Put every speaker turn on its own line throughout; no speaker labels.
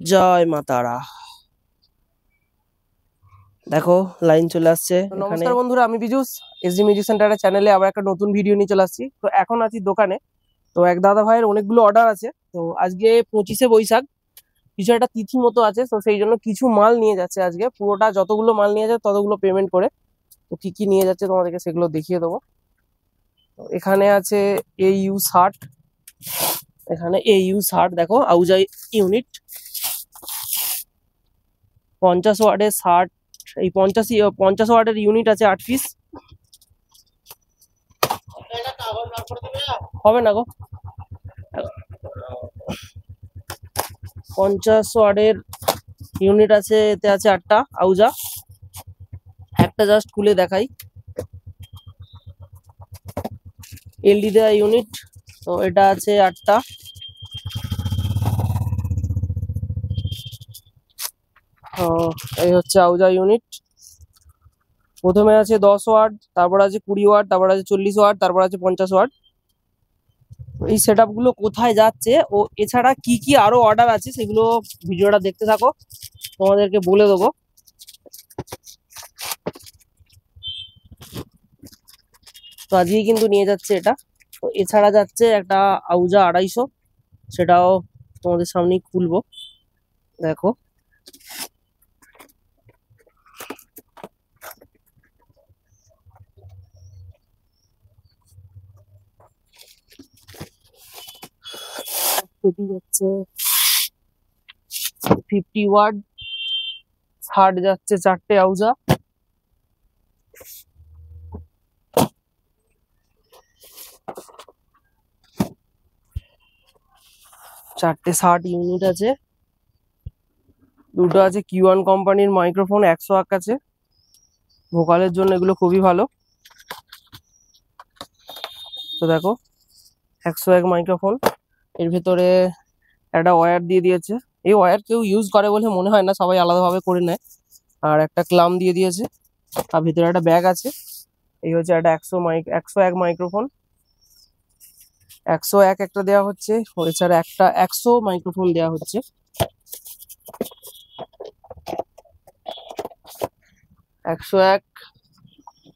জয় মা তারা। দেখো লাইন চলে আসছে। নমস্কার বন্ধুরা, আমি বিজুস এসডি মিউজিক সেন্টারের চ্যানেলে আবার একটা নতুন ভিডিও নিয়ে চলে আসছি। তো এখন আছি দোকানে। তো এক দাদা ভাইয়ের অনেকগুলো অর্ডার আছে। তো আজকে 25শে বৈশাখ, কিছু একটা তিথি মতো আছে, তো সেই জন্য কিছু মাল নিয়ে যাচ্ছে আজকে। পুরোটা যতগুলো মাল নিয়ে যাচ্ছে ততগুলো পেমেন্ট করে। তো কি কি নিয়ে যাচ্ছে তোমাদেরকে সেগুলো দেখিয়ে দেবো। তো এখানে আছে AU60, এখানে AU60 দেখো, আউজা ইউনিট 50 ওয়াটের 60, এই 50 ওয়াটের ইউনিট আছে 8 পিস। হবে না গো, 50 ওয়াটের ইউনিট আছে, এতে আছে 8টা আউজা। একটা জাস্ট খুলে দেখাই, এলডি দেওয়া ইউনিট। তো এটা আছে 8টা। এই হচ্ছে আউজা ইউনিট। প্রথমে আছে 10 ওয়াট, তারপর আছে 20 ওয়াট, তারপর আছে 40 ওয়াট, তারপর আছে 50 ওয়াট। এই সেট গুলো কোথায় যাচ্ছে ও এছাড়া কি কি আরো অর্ডার আছে সেগুলো ভিডিওটা দেখতে থাকো, তোমাদেরকে বলে দেবো। তো আজকেই কিন্তু নিয়ে যাচ্ছে এটা। তো এছাড়া যাচ্ছে একটা আউজা 250, সেটাও তোমাদের সামনেই খুলবো, দেখো। পেটি যাচ্ছে 50 ওয়াট, 60 যাচ্ছে 4টে আউজা। চারটে 60 ইউনিট আছে। দুটো আছে Q1 কোম্পানির মাইক্রোফোন, 100 ওয়াট আছে, ভোকালের জন্য এগুলো খুবই ভালো। তো দেখো 101 মাইক্রোফোন, এর ভেতরে একটা ওয়্যার দিয়ে দিয়েছে। এই ওয়্যার কেউ ইউজ করে বলে মনে হয় না, সবাই আলাদাভাবে করে নেয়। আর একটা ক্লাম দিয়ে দিয়েছে, তার ভিতরে একটা ব্যাগ আছে। এই হচ্ছে একটা 101 মাইক্রোফোন, 101 একটা দেওয়া হচ্ছে, এছাড়া একটা 100 মাইক্রোফোন দেওয়া হচ্ছে।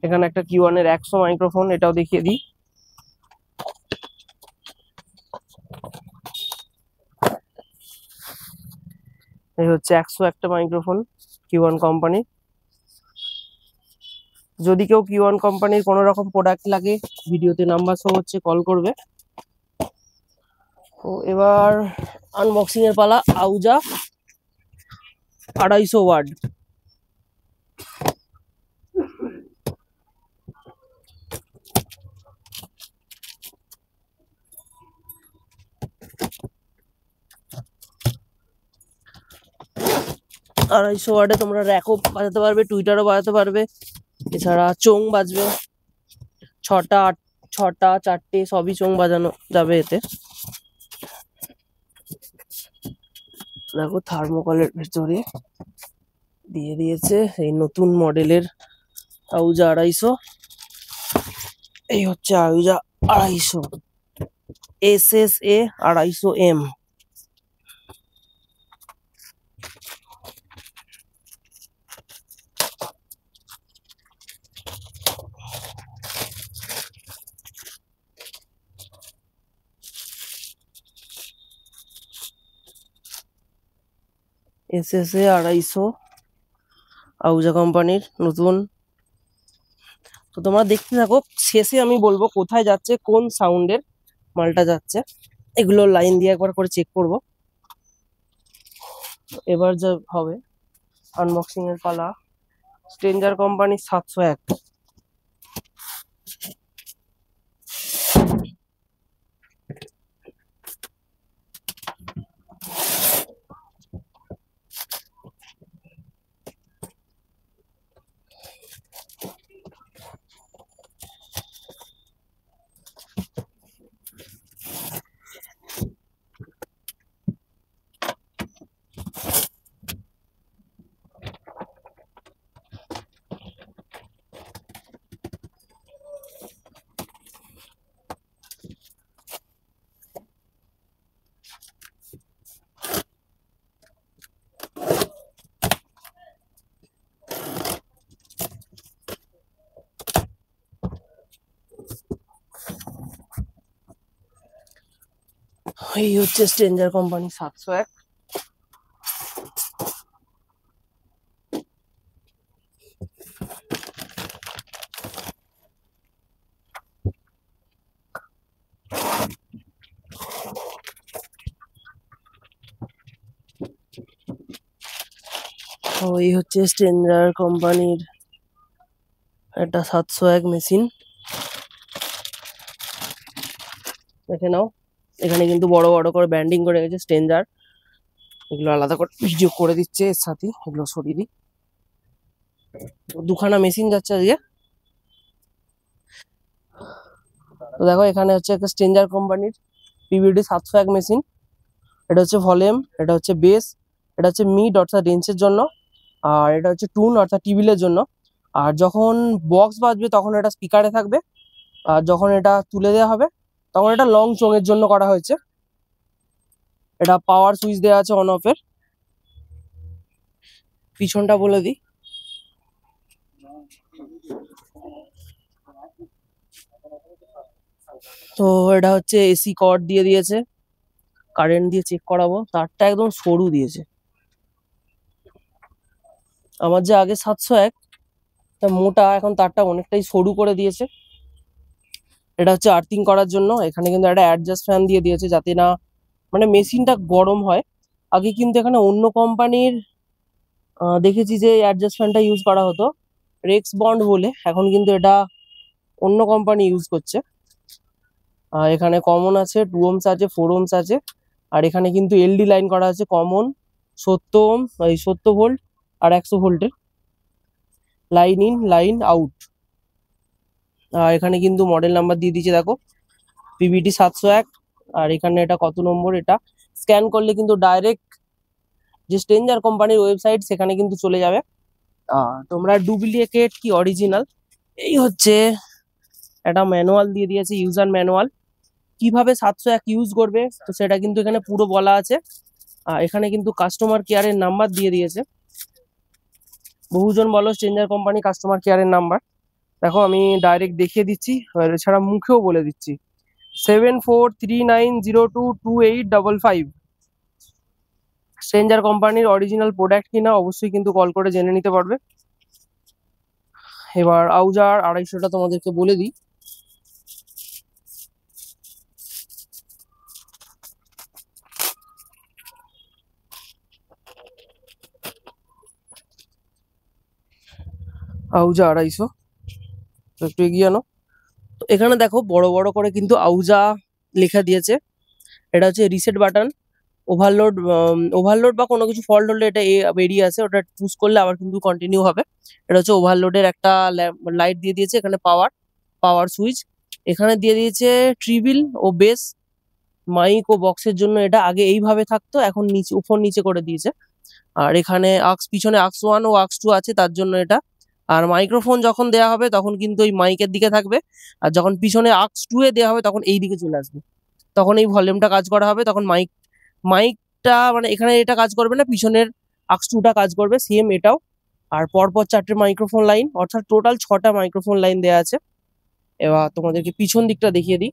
এখানে একটা Q1 এর 100 মাইক্রোফোন, এটাও দেখিয়ে দিই। এই হচ্ছে 101টা মাইক্রোফোন Q1 কোম্পানি। যদি কেউ Q1 কোম্পানির কোনো রকম প্রোডাক্ট লাগে, ভিডিওতে নাম্বার শো হচ্ছে, কল করবে। তো এবার আনবক্সিং এর পালা। আউজা 250 ওয়াট। আড়াইশো ওয়াটে তোমরা র্যাকও বাজাতে পারবে, টুইটারও বাজাতে পারবে, এছাড়া চোং বাজবে। ছটা 4টে সবই চোং বাজানো যাবে এতে। দেখো থার্মোকলের ভেতরে দিয়ে দিয়েছে এই নতুন মডেলের আউজা 250। এই হচ্ছে আউজা 250 SSA 250M। SSA 250 আউজা কোম্পানির নতুন। তো তোমরা দেখতে থাকো, শেষে আমি বলবো কোথায় যাচ্ছে, কোন সাউন্ডের মালটা যাচ্ছে। এগুলো লাইন দিয়ে একবার করে চেক করব। এবার যা হবে আনবক্সিং এর পালা। স্ট্রেঞ্জার কোম্পানির 701। এই হচ্ছে স্ট্রেঞ্জার কোম্পানি 701। তো এই হচ্ছে স্ট্রেঞ্জার কোম্পানির একটা 701 মেশিন। দেখে নাও, এখানে কিন্তু বড় বড় করে ব্যান্ডিং করে গেছে স্ট্রেঞ্জার। এগুলো আলাদা করে ভিডিও করে দিচ্ছে এর সাথে, এগুলো সরিয়ে দিই। দুখানা মেশিন যাচ্ছে আজকে। তো দেখো এখানে হচ্ছে একটা স্ট্রেঞ্জার কোম্পানির পিভিডি 701 মেশিন। এটা হচ্ছে ভলিউম, এটা হচ্ছে বেস, এটা হচ্ছে মিড অর্থাৎ রেঞ্চের জন্য, আর এটা হচ্ছে টুন অর্থাৎ টিবিলের জন্য। আর যখন বক্স বাজবে তখন এটা স্পিকারে থাকবে, আর যখন এটা তুলে দেওয়া হবে তখন এটা লং চোঙের জন্য করা হয়েছে। এটা পাওয়ার সুইচ দেওয়া আছে অন অফের। পিছনটা বলে দিই, তো এটা হচ্ছে এসি কর্ড দিয়ে দিয়েছে, কারেন্ট দিয়ে চেক করাবো। তারটা একদম সরু দিয়েছে। আমার যে আগে 701 তা মোটা, এখন তারটা অনেকটাই সরু করে দিয়েছে। এটা হচ্ছে আর্থিং করার জন্য। এখানে কিন্তু একটা অ্যাডজাস্ট ফ্যান দিয়ে দিয়েছে যাতে না মানে মেশিনটা গরম হয়। আগে কিন্তু এখানে অন্য কোম্পানির দেখেছি যে অ্যাডজাস্ট ফ্যানটা ইউজ করা হতো রেক্স বন্ড বলে, এখন কিন্তু এটা অন্য কোম্পানি ইউজ করছে। এখানে কমন আছে, 2 ohms আছে, 4 ohms আছে। আর এখানে কিন্তু এলডি লাইন করা আছে, কমন 70 ohm, এই 70 ভোল্ট আর 100 ভোল্টের লাইন ইন লাইন আউট। এখানে কিন্তু মডেল নাম্বার দিয়ে দিয়েছে দেখো, পিভিটি 701। আর এখানে এটা কত নম্বর, এটা স্ক্যান করলে কিন্তু ডাইরেক্ট যে স্ট্রেঞ্জার কোম্পানির ওয়েবসাইট সেখানে কিন্তু চলে যাবে। তোমরা ডুপ্লিকেট কি অরিজিনাল, এই হচ্ছে একটা ম্যানুয়াল দিয়ে দিয়েছে, ইউজার ম্যানুয়াল কিভাবে 701 ইউজ করবে, তো সেটা কিন্তু এখানে পুরো বলা আছে। এখানে কিন্তু কাস্টমার কেয়ারের নাম্বার দিয়ে দিয়েছে। বহুজন বলো স্ট্রেঞ্জার কোম্পানি কাস্টমার কেয়ারের নাম্বার, দেখো আমি ডাইরেক্ট দেখিয়ে দিচ্ছি, এছাড়া মুখেও বলে দিচ্ছি, 7439022855। স্ট্রেঞ্জার কোম্পানির অরিজিনাল প্রোডাক্ট কিনা অবশ্যই কিন্তু কল করে জেনে নিতে পারবে। এবার আউজার 250টা তোমাদেরকে বলে দিই। আউজা 250, তো একটু এগিয়ে আনো। তো এখানে দেখো বড় বড় করে কিন্তু আউজা লেখা দিয়েছে। এটা হচ্ছে রিসেট বাটন। ওভারলোড বা কোনো কিছু ফল্ট হলে এটা বেরিয়ে আসে, ওটা পুশ করলে আবার কিন্তু কন্টিনিউ হবে। এটা হচ্ছে ওভারলোডের একটা লাইট দিয়ে দিয়েছে। এখানে পাওয়ার সুইচ এখানে দিয়ে দিয়েছে। ট্রিবিল ও বেস, মাইক ও বক্সের জন্য এটা আগে এইভাবে থাকতো, এখন নিচে উপর নিচে করে দিয়েছে। আর এখানে পিছনে আক্স 1 ও আক্স 2 আছে, তার জন্য এটা। আর মাইক্রোফোন যখন দেয়া হবে তখন কিন্তু ওই মাইকের দিকে থাকবে, আর যখন পিছনে আক্স 2 এ দেওয়া হবে তখন এই দিকে চলে আসবে। তখন এই ভলিউমটা কাজ করা হবে, তখন মাইকটা মানে এখানে এটা কাজ করবে না, পিছনের আক্স 2টা কাজ করবে সেম এটাও। আর পরপর 4টে মাইক্রোফোন লাইন, অর্থাৎ টোটাল 6টা মাইক্রোফোন লাইন দেওয়া আছে। এবার তোমাদেরকে পিছন দিকটা দেখিয়ে দিই।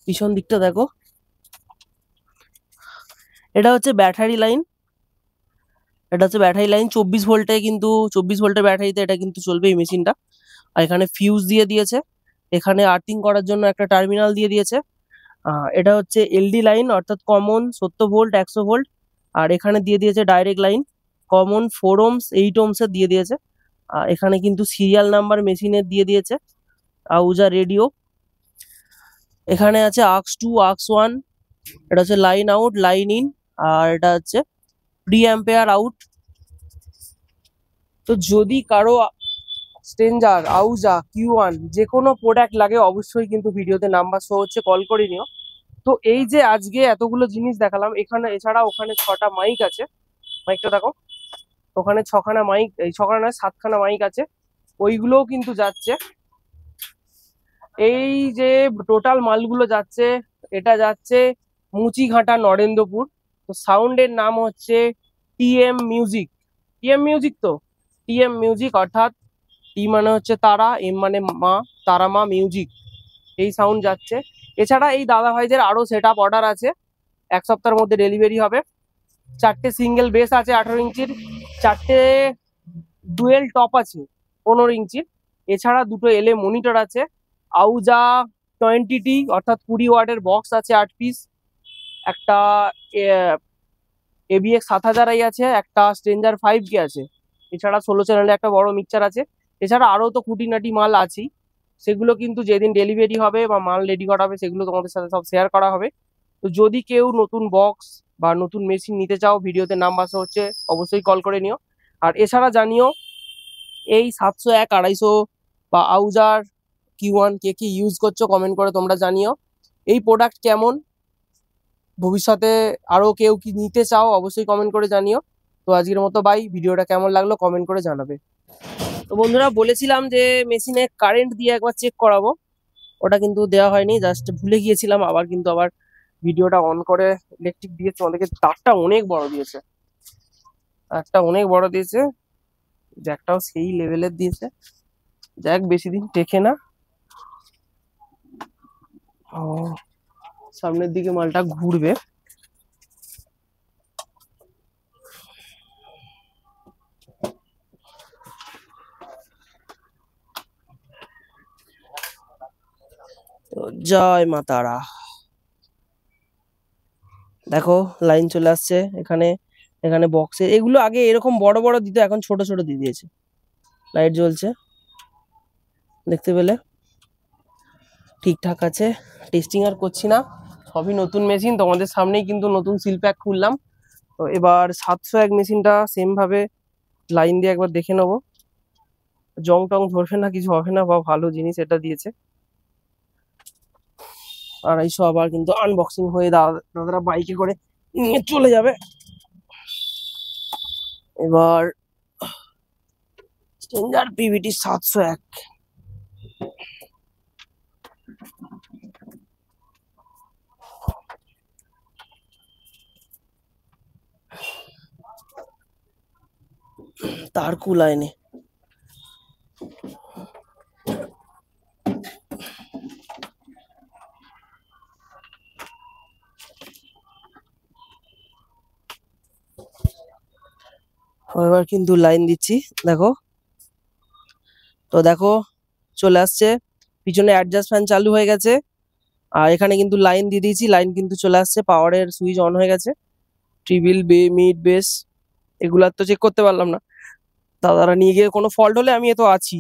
পিছন দিকটা দেখো, এটা হচ্ছে ব্যাটারি লাইন। এটা হচ্ছে ব্যাটারি লাইন 24 ভোল্টে, কিন্তু 24 ভোল্টের ব্যাটারিতে এটা কিন্তু চলবে এই মেশিনটা। আর এখানে ফিউজ দিয়ে দিয়েছে। এখানে আর্থিং করার জন্য একটা টার্মিনাল দিয়ে দিয়েছে। এটা হচ্ছে এলডি লাইন অর্থাৎ কমন 70 ভোল্ট 100 ভোল্ট। আর এখানে দিয়ে দিয়েছে direct line, common 4 ohms 8 ohms এর দিয়ে দিয়েছে। এখানে কিন্তু সিরিয়াল নাম্বার মেশিনের দিয়ে দিয়েছে। আউজা রেডিও, এখানে আছে আক্স 2 আক্স 1। এটা হচ্ছে লাইন আউট লাইন ইন, আর এটা হচ্ছে প্রি অ্যাম্পেয়ার আউট। তো যদি কারো স্ট্রেঞ্জার, আউজা, Q1 যে কোনো প্রোডাক্ট লাগে অবশ্যই কিন্তু ভিডিওতে নাম্বার শো হচ্ছে, কল করে নিও। তো এই যে আজকে এতগুলো জিনিস দেখালাম, এখানে এছাড়া ওখানে 6টা মাইক আছে। মাইকটা দেখো, ওখানে 6খানা মাইক, এই 6খানা নয় 7খানা মাইক আছে, ওইগুলোও কিন্তু যাচ্ছে। এই যে টোটাল মালগুলো যাচ্ছে, এটা যাচ্ছে মুচিঘাটা নরেন্দ্রপুর। তো সাউন্ডের নাম হচ্ছে টিএম মিউজিক। টিএম মিউজিক, তো টিএম মিউজিক অর্থাৎ টি মানে হচ্ছে তারা, এম মানে মা, তারা মা মিউজিক, এই সাউন্ড যাচ্ছে। এছাড়া এই দাদা ভাইদের আরো সেট আপ অর্ডার আছে, 1 সপ্তাহের মধ্যে ডেলিভারি হবে। 4টে সিঙ্গেল বেস আছে 18 ইঞ্চির, 4টে ডুয়েল টপ আছে 15 ইঞ্চির। এছাড়া 2টো এলএ মনিটর আছে, আউজা 20T অর্থাৎ 20 ওয়াটের বক্স আছে 8 পিস, একটা ABX 7000i আছে, একটা স্ট্রেঞ্জার 5K আছে। এছাড়া 16 চ্যানেলে একটা বড় মিক্সচার আছে। এছাড়া আরো তো খুঁটিনাটি মাল আছেই, সেগুলো কিন্তু যেদিন ডেলিভারি হবে বা মাল রেডি করা হবে সেগুলো তোমাদের সাথে সব শেয়ার করা হবে। তো যদি কেউ নতুন বক্স বা নতুন মেশিন নিতে চাও, ভিডিওতে নাম্বার হচ্ছে, অবশ্যই কল করে নিও। আর এছাড়া জানিও এই 701, 250 বা আউজার Q1 কে কি ইউজ করছো, কমেন্ট করে তোমরা জানিও এই প্রোডাক্ট কেমন। ভবিষ্যতে আরো কেউ কি নিতে চাও, অবশ্যই কমেন্ট করে জানিও। তো আজকের মতো বাই, ভিডিওটা কেমন লাগলো কমেন্ট করে জানাবে। তো বন্ধুরা, বলেছিলাম যে মেশিনে কারেন্ট দিয়ে একবার চেক করাবো, ওটা কিন্তু দেওয়া হয়নি, জাস্ট ভুলে গিয়েছিলাম। আবার ভিডিওটা অন করে ইলেকট্রিক দিয়েছে, অনেকে তারটা অনেক বড় দিয়েছে, জ্যাকটাও সেই লেভেলের দিয়েছে। জ্যাক বেশি দিন টেকে না। ও, সামনের দিকে মালটা ঘুরবে। তো জয় মা তারা। দেখো লাইন চলে আসছে এখানে, এখানে বক্সে এগুলো আগে এরকম বড় বড় দিত, এখন ছোট ছোট দিয়ে দিয়েছে। লাইট জ্বলছে, দেখতে পেলে ঠিকঠাক আছে। টেস্টিং আর করছি না, সবই নতুন মেশিন, তোমাদের সামনেই কিন্তু নতুন সিল প্যাক খুললাম। তো এবার 701 মেশিনটা সেম ভাবে লাইন দিয়ে একবার দেখে নেবো, জং টং ধরবে না, কিছু হবে না, বা ভালো জিনিস এটা দিয়েছে। 250 আবার কিন্তু আনবক্সিং হয়ে দাদারা বাইকে করে নিয়ে চলে যাবে। এবার স্ট্রেঞ্জার PVT 701। তার কুলায়নি। এবার কিন্তু লাইন দিচ্ছি, দেখো। তো দেখো চলে আসছে, পিছনে অ্যাডজাস্ট ফ্যান চালু হয়ে গেছে, আর এখানে কিন্তু লাইন দিয়ে দিয়েছি, লাইন কিন্তু চলে আসছে, পাওয়ারের সুইচ অন হয়ে গেছে। ট্রিবিল মিড বেস এগুলার তো চেক করতে পারলাম না, দাদারা নিয়ে গিয়ে কোনো ফল্ট হলে আমি তো আছি,